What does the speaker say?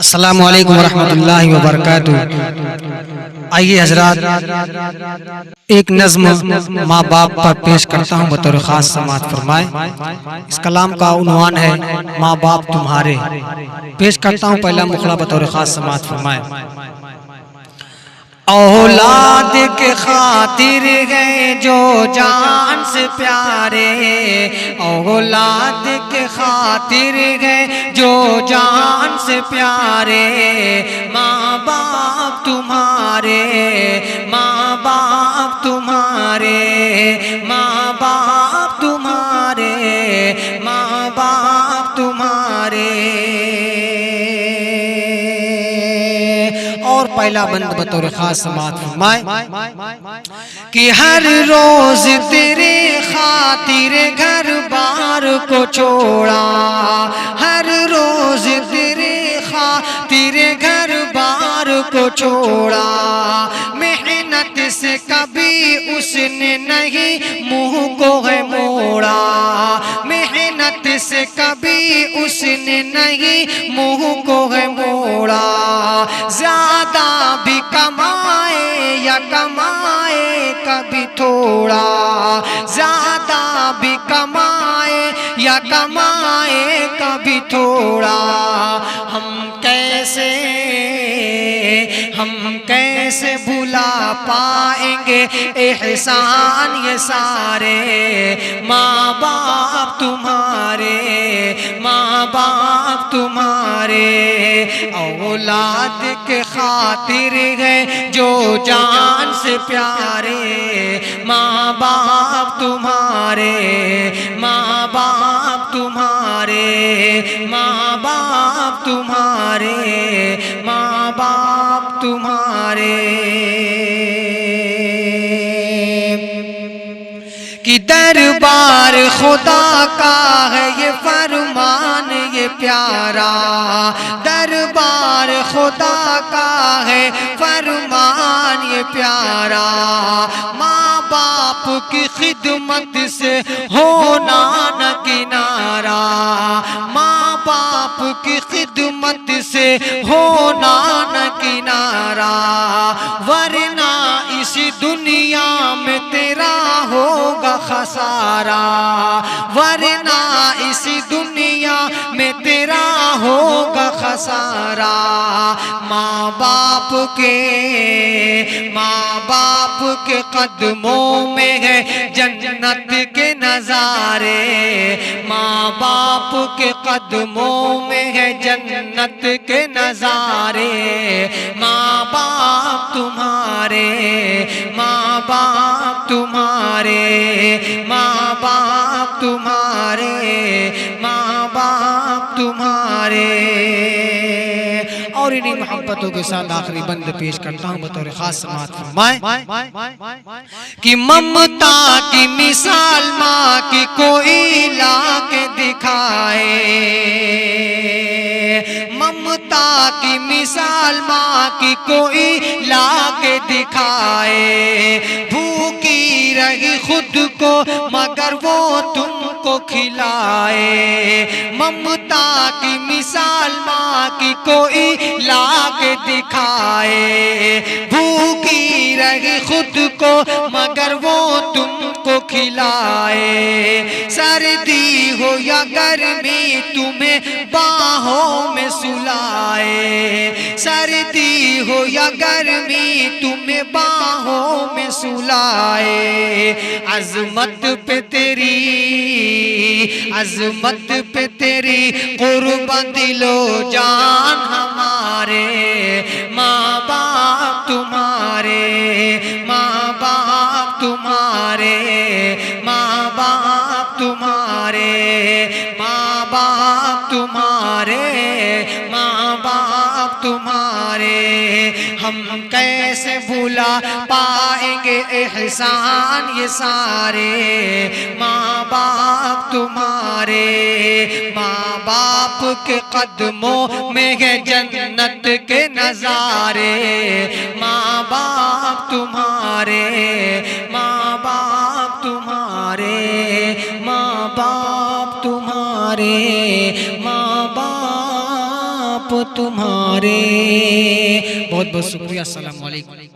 अस्सलामु अलैकुम वरहमतुल्लाहि वबरकातुह। आइए हजरात, एक नज़्म माँ बाप पर पेश करता हूँ बतौर खास समाअत फरमाए। इस कलाम का उन्वान है माँ बाप तुम्हारे। पेश करता हूँ पहला मुखला बतौर खास समाअत फरमाए। औलाद के खातिर गए जो जान से प्यारे, औलाद के खातिर गए जो जान से प्यारे, माँ बाप तुम्हारे, माँ बाप तुम्हारे, माँ बाप तुम्हारे, माँ बाप तुम्हारे। और पहला बंद बतौर खास समाअत फरमाए कि हर रोज तेरे खातिर घर बार को छोड़ा, हर रोज तेरे खातिर घर बार को छोड़ा, मेहनत से कभी उसने नहीं मुंह को है मोड़ा, मेहनत से कभी उसने नहीं मुंह को है मोड़ा। ज्यादा भी कमाए या कमाए कभी थोड़ा, ज्यादा भी कमाए या कमाए कभी थोड़ा, हम कैसे भुला पाएंगे एहसान ये सारे, माँ बाप तुम्हारे, माँ बाप तुम्हारे। औलाद के खातिर है जो जान से प्यारे, माँ बाप तुम्हारे, माँ बाप तुम्हारे, माँ बाप तुम्हारे, माँ बाप तुम्हारे। कि दरबार खुदा का है ये फरमान ये प्यारा, दरबार खुदा का है फरमान ये प्यारा। माँ बाप की खिदमत से होना न किनारा, माँ बाप की खिदमत से होना न किनारा, वरना इसी दुनिया में तेरा होगा खसारा, वरना इसी दुनिया में तेरा होगा खसारा। माँ बाप के कदमों में है जन्नत के नजारे, माँ बाप के कदमों में है जन्नत के नजारे, माँ बाप तुम्हारे, माँ बाप तुम्हारे, माँ बाप तुम्हारे, माँ बाप तुम्हारे। और इन्हीं मोहब्बतों के साथ आखिरी बंद पेश करता हूँ बतौर खास समाअत फरमाए कि ममता की मिसाल माँ की कोई ला के दिखाए, ममता की मिसाल माँ की कोई ला के दिखाए। भूखी रही खुद को मगर वो तुमको खिलाए, ममता की मिसाल माँ की कोई ला के दिखाए। भूखी रही खुद को मगर वो तुमको खिलाए। सर्दी हो या गर्मी तुम्हें बाहों में सुलाए, सर्दी हो या गर्मी तुम्हें बाहों में सुलाए। अज़मत पे तेरी, अज़मत पे तेरी कुर्बान दिलो जान हमारे, माँ बाप तुम्हारे, माँ बाप तुम्हारे, माँ बाप तुम्हारे, माँ बाप तुम्हारे, माँ बाप तुम्हारे। हम कैसे भुला पाएंगे एहसान ये सारे, माँ बाप तुम्हारे, माँ बाप के कदमों में है जन्नत के नजारे, माँ बाप तुम्हारे, माँ बाप तुम्हारे, माँ बाप तुम्हारे, माँ बाप तुम्हारे। बहुत बहुत शुक्रिया। अस्सलाम वालेकुम।